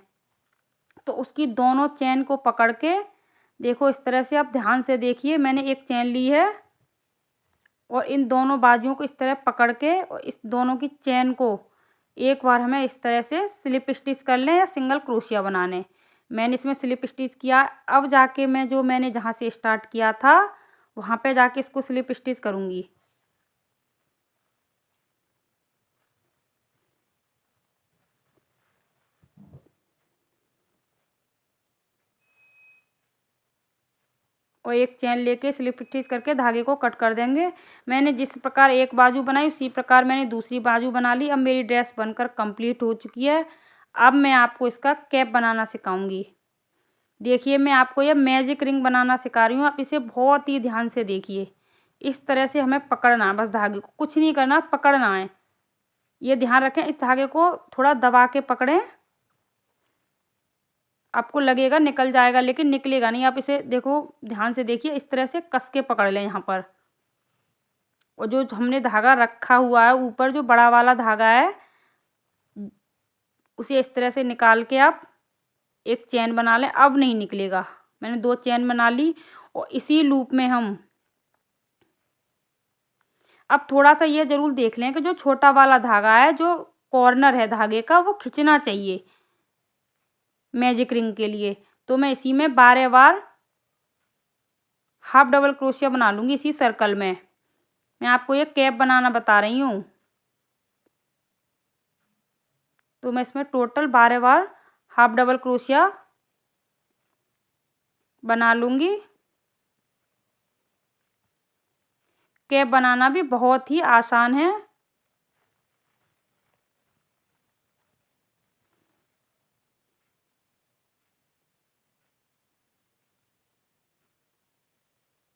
तो उसकी दोनों चेन को पकड़ के देखो, इस तरह से आप ध्यान से देखिए। मैंने एक चेन ली है और इन दोनों बाजुओं को इस तरह पकड़ के और इस दोनों की चेन को एक बार हमें इस तरह से स्लिप स्टिच कर लें या सिंगल क्रोशिया बनाने। मैंने इसमें स्लिप स्टिच किया। अब जाके मैं जो मैंने जहाँ से स्टार्ट किया था वहाँ पे जाके इसको स्लिप स्टिच करूँगी। और एक चेन लेके स्लिप स्टिच करके धागे को कट कर देंगे। मैंने जिस प्रकार एक बाजू बनाई उसी प्रकार मैंने दूसरी बाजू बना ली। अब मेरी ड्रेस बनकर कंप्लीट हो चुकी है। अब मैं आपको इसका कैप बनाना सिखाऊंगी। देखिए, मैं आपको यह मैजिक रिंग बनाना सिखा रही हूँ। आप इसे बहुत ही ध्यान से देखिए। इस तरह से हमें पकड़ना है, बस धागे को कुछ नहीं करना, पकड़ना है। ये ध्यान रखें, इस धागे को थोड़ा दबा के पकड़ें। आपको लगेगा निकल जाएगा, लेकिन निकलेगा नहीं। आप इसे देखो, ध्यान से देखिए, इस तरह से कस के पकड़ लें यहाँ पर। और जो हमने धागा रखा हुआ है ऊपर, जो बड़ा वाला धागा है, उसे इस तरह से निकाल के आप एक चेन बना लें। अब नहीं निकलेगा। मैंने 2 चेन बना ली और इसी लूप में हम अब थोड़ा सा ये ज़रूर देख लें कि जो छोटा वाला धागा है, जो कॉर्नर है धागे का, वो खिंचना चाहिए मैजिक रिंग के लिए। तो मैं इसी में 12 बार हाफ डबल क्रोशिया बना लूँगी इसी सर्कल में। मैं आपको ये कैप बनाना बता रही हूँ। तो मैं इसमें टोटल 12 बार हाफ डबल क्रोशिया बना लूँगी। कैप बनाना भी बहुत ही आसान है।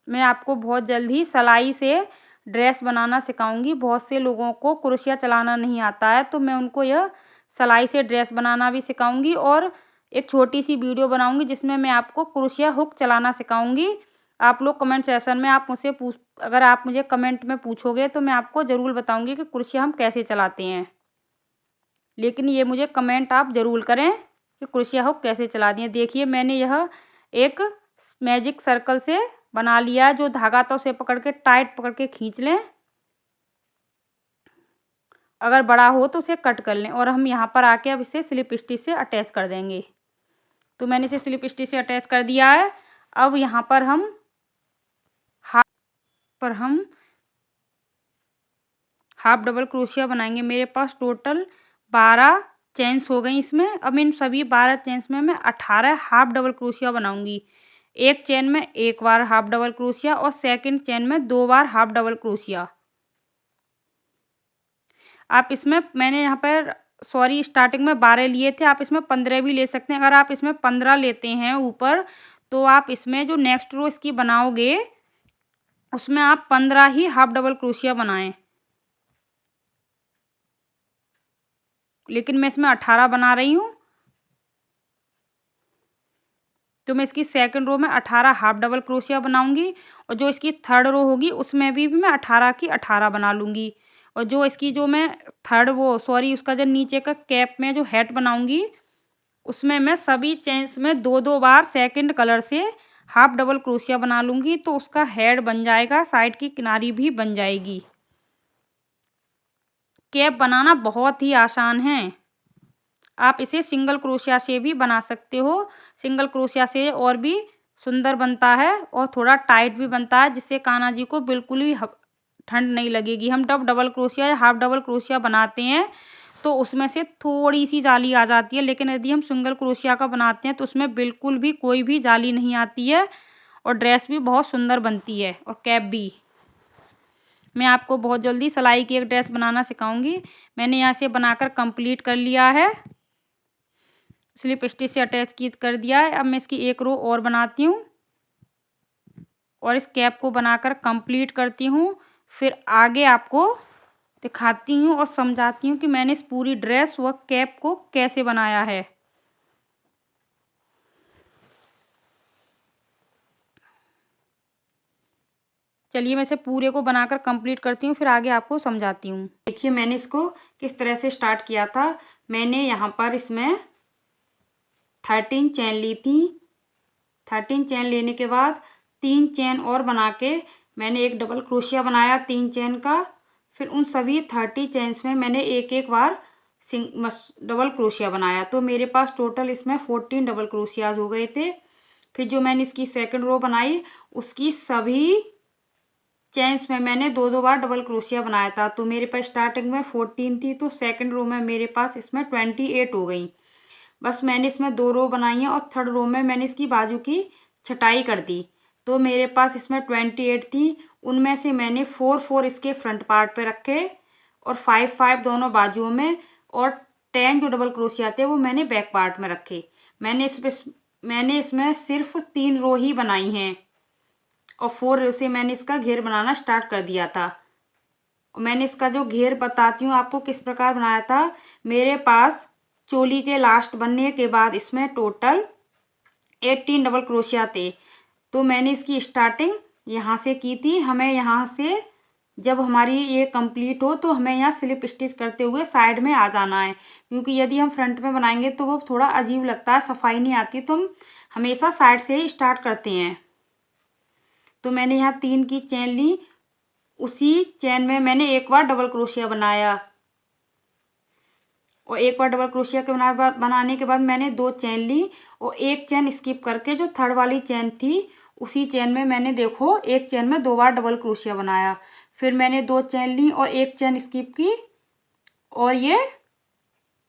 मैं आपको बहुत जल्द ही सिलाई से ड्रेस बनाना सिखाऊंगी। बहुत से लोगों को क्रोशिया चलाना नहीं आता है, तो मैं उनको यह सिलाई से ड्रेस बनाना भी सिखाऊंगी और एक छोटी सी वीडियो बनाऊंगी जिसमें मैं आपको क्रोशिया हुक चलाना सिखाऊंगी। आप लोग कमेंट सेक्शन में आप मुझसे अगर आप मुझे कमेंट में पूछोगे तो मैं आपको ज़रूर बताऊंगी कि क्रोशिया हम कैसे चलाते हैं। लेकिन ये मुझे कमेंट आप ज़रूर करें कि क्रोशिया हुक कैसे चला दिए। देखिए, मैंने यह एक मैजिक सर्कल से बना लिया। जो धागा था उसे पकड़ के टाइट पकड़ के खींच लें। अगर बड़ा हो तो उसे कट कर लें और हम यहाँ पर आके अब इसे स्लिप स्टिच से अटैच कर देंगे। तो मैंने इसे स्लिप स्टिच से अटैच कर दिया है। अब यहाँ पर हम हाफ डबल क्रोशिया बनाएंगे। मेरे पास टोटल 12 चेन्स हो गई इसमें। अब इन सभी 12 चेन्स में मैं 18 हाफ डबल क्रोशिया बनाऊंगी। एक चेन में 1 बार हाफ डबल क्रोशिया और सेकंड चेन में 2 बार हाफ डबल क्रोशिया। आप इसमें मैंने यहाँ पर स्टार्टिंग में 12 लिए थे, आप इसमें 15 भी ले सकते हैं। अगर आप इसमें 15 लेते हैं ऊपर, तो आप इसमें जो नेक्स्ट रो इसकी बनाओगे उसमें आप 15 ही हाफ डबल क्रोशिया बनाएं। लेकिन मैं इसमें 18 बना रही हूँ, तो मैं इसकी सेकंड रो में 18 हाफ डबल क्रोशिया बनाऊंगी और जो इसकी थर्ड रो होगी उसमें भी मैं 18 की 18 बना लूँगी। और जो इसकी जो मैं उसका जो नीचे का कैप में जो हेड बनाऊंगी उसमें मैं सभी चेन्स में 2-2 बार सेकंड कलर से हाफ डबल क्रोशिया बना लूँगी। तो उसका हेड बन जाएगा, साइड की किनारी भी बन जाएगी। कैप बनाना बहुत ही आसान है। आप इसे सिंगल क्रोशिया से भी बना सकते हो। सिंगल क्रोशिया से और भी सुंदर बनता है और थोड़ा टाइट भी बनता है, जिससे कान्हा जी को बिल्कुल भी ठंड नहीं लगेगी। हम जब डबल क्रोशिया या हाफ डबल क्रोशिया बनाते हैं तो उसमें से थोड़ी सी जाली आ जाती है, लेकिन यदि हम सिंगल क्रोशिया का बनाते हैं तो उसमें बिल्कुल भी कोई भी जाली नहीं आती है और ड्रेस भी बहुत सुंदर बनती है और कैप भी। मैं आपको बहुत जल्दी सिलाई की एक ड्रेस बनाना सिखाऊंगी। मैंने यहाँ से बनाकर कंप्लीट कर लिया है, स्लिप स्टिच से अटैच की कर दिया है। अब मैं इसकी एक रो और बनाती हूँ और इस कैप को बनाकर कंप्लीट करती हूँ। फिर आगे आपको दिखाती हूँ और समझाती हूँ कि मैंने इस पूरी ड्रेस व कैप को कैसे बनाया है। चलिए मैं इसे पूरे को बनाकर कंप्लीट करती हूँ, फिर आगे आपको समझाती हूँ। देखिए मैंने इसको किस तरह से स्टार्ट किया था। मैंने यहाँ पर इसमें 13 चैन ली थी। 13 चैन लेने के बाद 3 चैन और बना के मैंने एक डबल क्रोशिया बनाया 3 चैन का। फिर उन सभी 30 चैन्स में मैंने एक एक बार डबल क्रोशिया बनाया, तो मेरे पास टोटल इसमें 14 डबल क्रोशियाज हो गए थे। फिर जो मैंने इसकी सेकंड रो बनाई उसकी सभी चैन्स में मैंने दो दो बार डबल क्रोशिया बनाया था, तो मेरे पास स्टार्टिंग में 14 थी, तो सेकंड रो में मेरे पास इसमें 28 हो गई। बस मैंने इसमें 2 रो बनाई हैं और थर्ड रो में मैंने इसकी बाजू की छटाई कर दी, तो मेरे पास इसमें 28 थी। उनमें से मैंने 4 इसके फ्रंट पार्ट पे रखे और 5 दोनों बाजुओं में, और 10 जो डबल क्रोशिया थे वो मैंने बैक पार्ट में रखे। मैंने इसमें सिर्फ 3 रो ही बनाई हैं और 4 रो से मैंने इसका घेर बनाना स्टार्ट कर दिया था। और मैंने इसका जो घेर बताती हूँ आपको किस प्रकार बनाया था। मेरे पास चोली के लास्ट बनने के बाद इसमें टोटल 18 डबल क्रोशिया थे, तो मैंने इसकी स्टार्टिंग यहाँ से की थी। हमें यहाँ से जब हमारी ये कंप्लीट हो तो हमें यहाँ स्लिप स्टिच करते हुए साइड में आ जाना है, क्योंकि यदि हम फ्रंट में बनाएंगे तो वो थोड़ा अजीब लगता है, सफाई नहीं आती, तो हम हमेशा साइड से ही स्टार्ट करते हैं। तो मैंने यहाँ 3 की चैन ली, उसी चैन में मैंने एक बार डबल क्रोशिया बनाया और एक बार डबल क्रोशिया के बनाने के बाद मैंने 2 चैन ली और एक चैन स्किप करके जो थर्ड वाली चैन थी उसी चैन में मैंने देखो एक चैन में 2 बार डबल क्रोशिया बनाया। फिर मैंने 2 चैन ली और एक चैन स्किप की और ये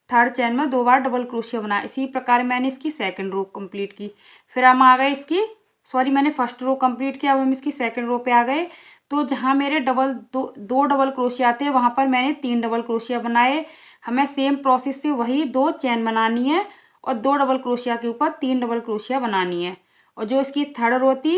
थर्ड चैन में 2 बार डबल क्रोशिया बनाया। इसी प्रकार मैंने इसकी सेकंड रो कंप्लीट की। फिर हम आ गए मैंने फर्स्ट रो कंप्लीट किया, अब हम इसकी सेकंड रो पे आ गए। तो जहाँ मेरे दो डबल क्रोशिया थे वहाँ पर मैंने 3 डबल क्रोशिया बनाए। हमें सेम प्रोसेस से वही 2 चैन बनानी है और 2 डबल क्रोशिया के ऊपर 3 डबल क्रोशिया बनानी है। और जो इसकी थर्ड रो थी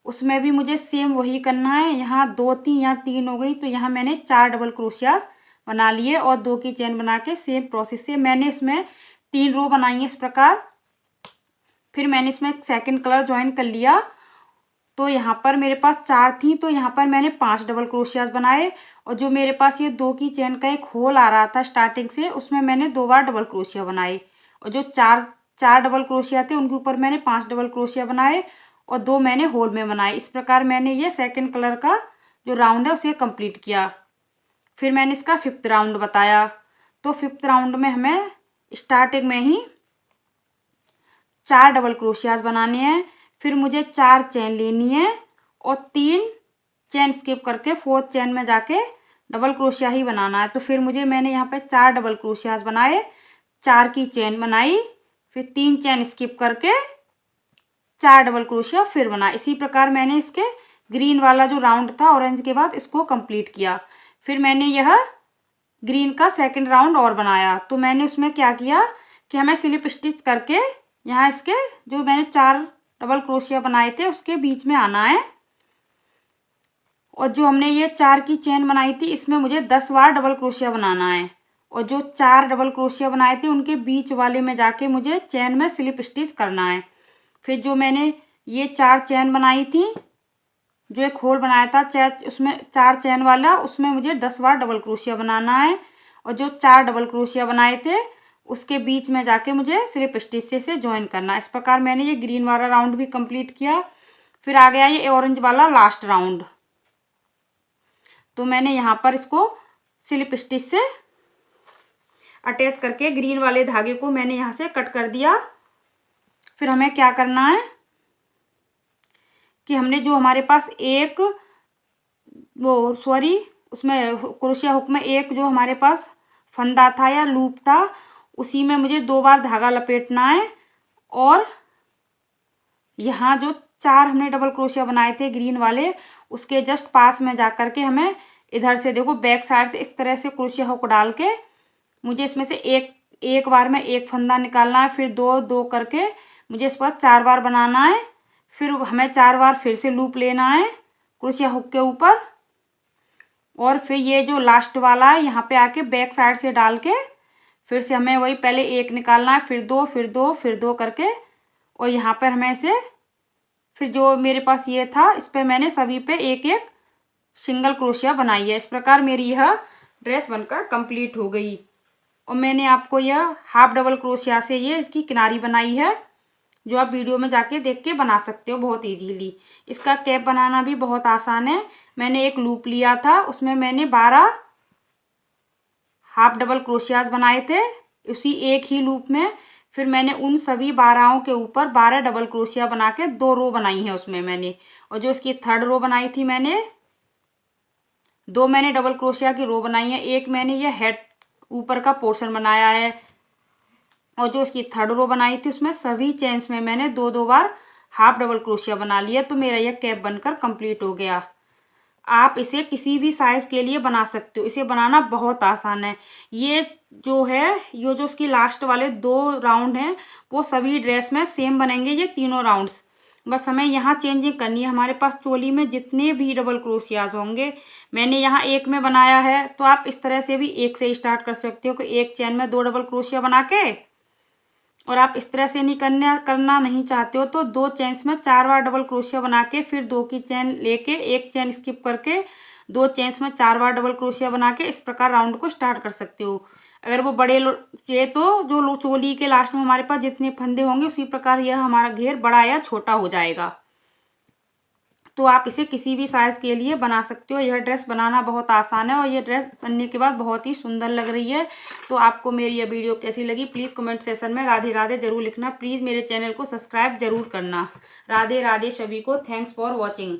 उसमें भी मुझे सेम वही करना है। यहाँ 2 थी, यहाँ 3 हो गई, तो यहाँ मैंने 4 डबल क्रोशिया बना लिए और 2 की चैन बना के सेम प्रोसेस से मैंने इसमें 3 रो बनाई है इस प्रकार। फिर मैंने इसमें सेकंड कलर ज्वाइन कर लिया, तो यहाँ पर मेरे पास 4 थी, तो यहाँ पर मैंने 5 डबल क्रोशियाज बनाए। और जो मेरे पास ये 2 की चैन का एक होल आ रहा था स्टार्टिंग से, उसमें मैंने 2 बार डबल क्रोशिया बनाए और जो चार डबल क्रोशिया थे उनके ऊपर मैंने 5 डबल क्रोशिया बनाए और 2 मैंने होल में बनाए। इस प्रकार मैंने ये सेकंड कलर का जो राउंड है उसे कंप्लीट किया। फिर मैंने इसका 5th राउंड बताया। तो 5th राउंड में हमें स्टार्टिंग में ही 4 डबल क्रोशियाज बनाने हैं। फिर मुझे 4 चैन लेनी है और 3 चैन स्किप करके 4th चैन में जाके डबल क्रोशिया ही बनाना है। तो फिर मैंने यहाँ पे 4 डबल क्रोशियाज बनाए, 4 की चैन बनाई, फिर 3 चैन स्किप करके 4 डबल क्रोशिया फिर बनाया। इसी प्रकार मैंने इसके ग्रीन वाला जो राउंड था ऑरेंज के बाद इसको कंप्लीट किया। फिर मैंने यह ग्रीन का सेकंड राउंड और बनाया। तो मैंने उसमें क्या किया कि हमें स्लिप स्टिच करके यहाँ इसके जो मैंने 4 डबल क्रोशिया बनाए थे उसके बीच में आना है। और जो हमने ये 4 की चैन बनाई थी इसमें मुझे 10 बार डबल क्रोशिया बनाना है और जो 4 डबल क्रोशिया बनाए थे उनके बीच वाले में जाके मुझे चैन में स्लिप स्टिच करना है। फिर जो मैंने ये 4 चैन बनाई थी, जो एक होल बनाया था उसमें 4 चैन वाला, उसमें मुझे 10 बार डबल क्रोशिया बनाना है और जो 4 डबल क्रोशिया बनाए थे उसके बीच में जाके मुझे स्लिप स्टिच से ज्वाइन करना है। इस प्रकार मैंने ये ग्रीन वाला राउंड भी कंप्लीट किया। फिर आ गया ये ऑरेंज वाला लास्ट राउंड। तो मैंने यहाँ पर इसको स्लिप स्टिच से अटैच करके ग्रीन वाले धागे को मैंने यहाँ से कट कर दिया। फिर हमें क्या करना है कि हमने जो हमारे पास एक उसमें क्रोशिया हुक में एक जो हमारे पास फंदा था या लूप था, उसी में मुझे 2 बार धागा लपेटना है। और यहाँ जो 4 हमने डबल क्रोशिया बनाए थे ग्रीन वाले, उसके जस्ट पास में जा कर के हमें इधर से देखो बैक साइड से इस तरह से क्रोशिया हुक डाल के मुझे इसमें से एक बार में एक फंदा निकालना है। फिर 2 करके मुझे इस पर 4 बार बनाना है। फिर हमें 4 बार फिर से लूप लेना है क्रोशिया हुक के ऊपर। और फिर ये जो लास्ट वाला है यहाँ पे आके बैक साइड से डाल के फिर से हमें वही पहले एक निकालना है, फिर 2 फिर 2 फिर 2 करके। और यहाँ पर हमें से फिर जो मेरे पास ये था इस पर मैंने सभी पे एक एक सिंगल क्रोशिया बनाई है। इस प्रकार मेरी यह ड्रेस बनकर कंप्लीट हो गई। और मैंने आपको यह हाफ डबल क्रोशिया से ये इसकी किनारी बनाई है, जो आप वीडियो में जाके देख के बना सकते हो बहुत इजीली। इसका कैप बनाना भी बहुत आसान है। मैंने एक लूप लिया था, उसमें मैंने 12 हाफ डबल क्रोशियाज बनाए थे उसी एक ही लूप में। फिर मैंने उन सभी 12 के ऊपर 12 डबल क्रोशिया बना के 2 रो बनाई है उसमें मैंने। और जो इसकी थर्ड रो बनाई थी मैंने 2 मैंने डबल क्रोशिया की रो बनाई है, एक मैंने ये हेड ऊपर का पोर्शन बनाया है। और जो इसकी थर्ड रो बनाई थी उसमें सभी चेन्स में मैंने 2 बार हाफ डबल क्रोशिया बना लिया। तो मेरा यह कैप बनकर कंप्लीट हो गया। आप इसे किसी भी साइज़ के लिए बना सकते हो, इसे बनाना बहुत आसान है। ये जो उसकी लास्ट वाले 2 राउंड हैं वो सभी ड्रेस में सेम बनेंगे, ये तीनों राउंड्स। बस हमें यहाँ चेंजिंग करनी है। हमारे पास चोली में जितने भी डबल क्रोशियाज होंगे, मैंने यहाँ एक में बनाया है, तो आप इस तरह से भी एक से स्टार्ट कर सकते हो कि एक चेन में 2 डबल क्रोशिया बना के। और आप इस तरह से नहीं करना नहीं चाहते हो तो 2 चेन्स में 4 बार डबल क्रोशिया बना के फिर 2 की चेन लेके एक चेन स्किप करके 2 चेन्स में 4 बार डबल क्रोशिया बना के इस प्रकार राउंड को स्टार्ट कर सकते हो। अगर वो बड़े ये तो जो चोली के लास्ट में हमारे पास जितने फंदे होंगे उसी प्रकार यह हमारा घेर बड़ा या छोटा हो जाएगा। तो आप इसे किसी भी साइज़ के लिए बना सकते हो। यह ड्रेस बनाना बहुत आसान है और यह ड्रेस बनने के बाद बहुत ही सुंदर लग रही है। तो आपको मेरी यह वीडियो कैसी लगी प्लीज़ कमेंट सेक्शन में राधे राधे ज़रूर लिखना। प्लीज़ मेरे चैनल को सब्सक्राइब ज़रूर करना। राधे राधे सभी को। Thanks for watching.